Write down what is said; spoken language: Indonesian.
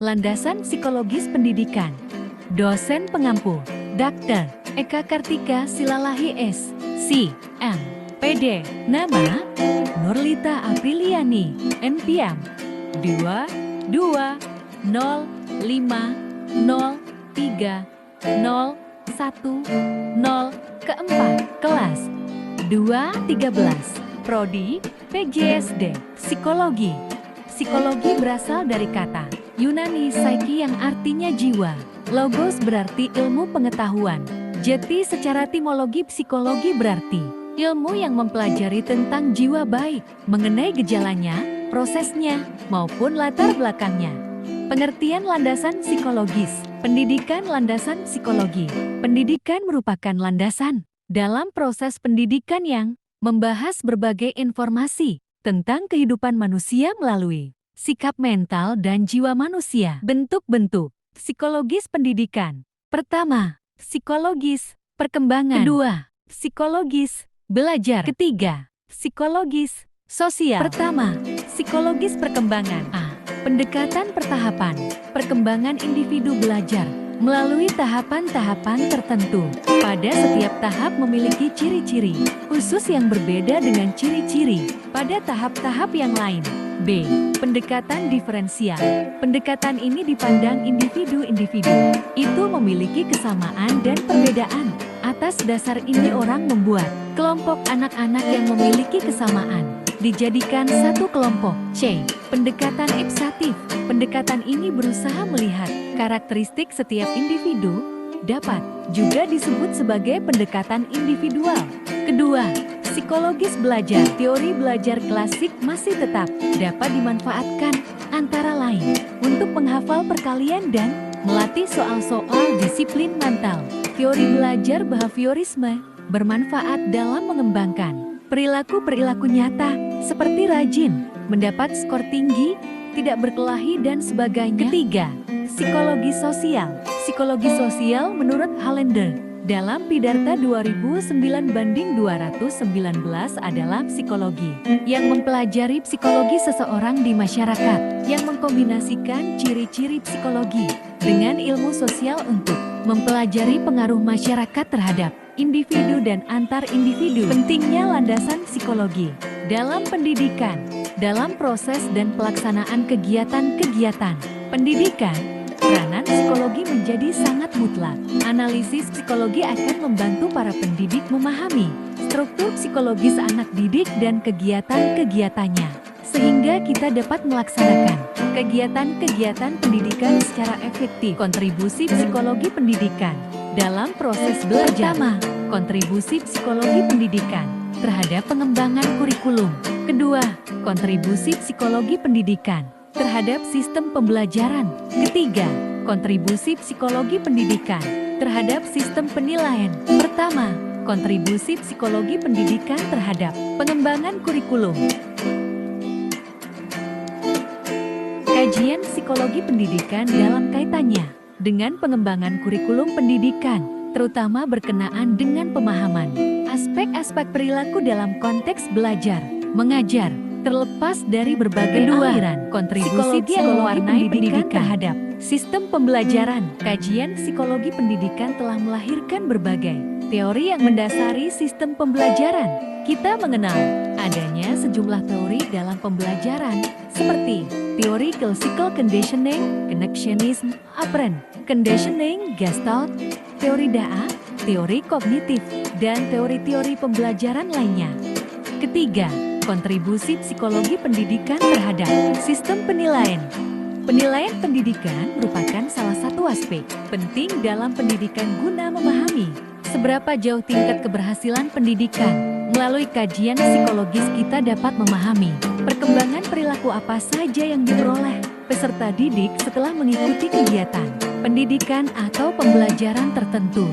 Landasan Psikologis Pendidikan. Dosen pengampu, Dr. Eka Kartika Silalahi S.C. M. PD. Nama, Nurlita Apriliani, NPM 220503010. Keempat, kelas 213, Prodi, PGSD, Psikologi. Psikologi berasal dari kata Yunani psyche yang artinya jiwa. Logos berarti ilmu pengetahuan. Jadi secara etimologi psikologi berarti ilmu yang mempelajari tentang jiwa baik, mengenai gejalanya, prosesnya, maupun latar belakangnya. Pengertian landasan psikologis. Pendidikan landasan psikologi. Pendidikan merupakan landasan dalam proses pendidikan yang membahas berbagai informasi tentang kehidupan manusia melalui sikap mental dan jiwa manusia. Bentuk-bentuk psikologis pendidikan. Pertama, psikologis perkembangan. Kedua, psikologis belajar. Ketiga, psikologis sosial. Pertama, psikologis perkembangan. A. Pendekatan pertahapan. Perkembangan individu belajar melalui tahapan-tahapan tertentu. Pada setiap tahap memiliki ciri-ciri khusus yang berbeda dengan ciri-ciri pada tahap-tahap yang lain. B. Pendekatan diferensial. Pendekatan ini dipandang individu-individu itu memiliki kesamaan dan perbedaan. Atas dasar ini orang membuat kelompok anak-anak yang memiliki kesamaan dijadikan satu kelompok. C. Pendekatan ipsatif. Pendekatan ini berusaha melihat karakteristik setiap individu, dapat juga disebut sebagai pendekatan individual. Kedua, psikologis belajar. Teori belajar klasik masih tetap dapat dimanfaatkan antara lain untuk menghafal perkalian dan melatih soal-soal disiplin mental. Teori belajar behaviorisme bermanfaat dalam mengembangkan perilaku-perilaku nyata seperti rajin, mendapat skor tinggi, tidak berkelahi dan sebagainya. Ketiga, psikologi sosial. Psikologi sosial menurut Hollander dalam Pidarta 2009/219 adalah psikologi yang mempelajari psikologi seseorang di masyarakat, yang mengkombinasikan ciri-ciri psikologi dengan ilmu sosial untuk mempelajari pengaruh masyarakat terhadap individu dan antar individu. Pentingnya landasan psikologi dalam pendidikan, dalam proses dan pelaksanaan kegiatan-kegiatan pendidikan, peranan psikologi menjadi sangat mutlak. Analisis psikologi akan membantu para pendidik memahami struktur psikologis anak didik dan kegiatan-kegiatannya, sehingga kita dapat melaksanakan kegiatan-kegiatan pendidikan secara efektif. Kontribusi psikologi pendidikan dalam proses belajar. Pertama, kontribusi psikologi pendidikan terhadap pengembangan kurikulum. Kedua, kontribusi psikologi pendidikan terhadap sistem pembelajaran. Ketiga, kontribusi psikologi pendidikan terhadap sistem penilaian. Pertama, kontribusi psikologi pendidikan terhadap pengembangan kurikulum. Kajian psikologi pendidikan dalam kaitannya dengan pengembangan kurikulum pendidikan, terutama berkenaan dengan pemahaman aspek-aspek perilaku dalam konteks belajar, mengajar, terlepas dari berbagai aliran. Kontribusi yang mewarnai pendidikan terhadap sistem pembelajaran. Kajian psikologi pendidikan telah melahirkan berbagai teori yang mendasari sistem pembelajaran. Kita mengenal adanya sejumlah teori dalam pembelajaran, seperti teori classical conditioning, connectionism, operant conditioning, Gestalt, teori DAA, teori kognitif, dan teori-teori pembelajaran lainnya. Ketiga, kontribusi psikologi pendidikan terhadap sistem penilaian. Penilaian pendidikan merupakan salah satu aspek penting dalam pendidikan guna memahami seberapa jauh tingkat keberhasilan pendidikan. Melalui kajian psikologis kita dapat memahami perkembangan perilaku apa saja yang diperoleh peserta didik setelah mengikuti kegiatan pendidikan atau pembelajaran tertentu.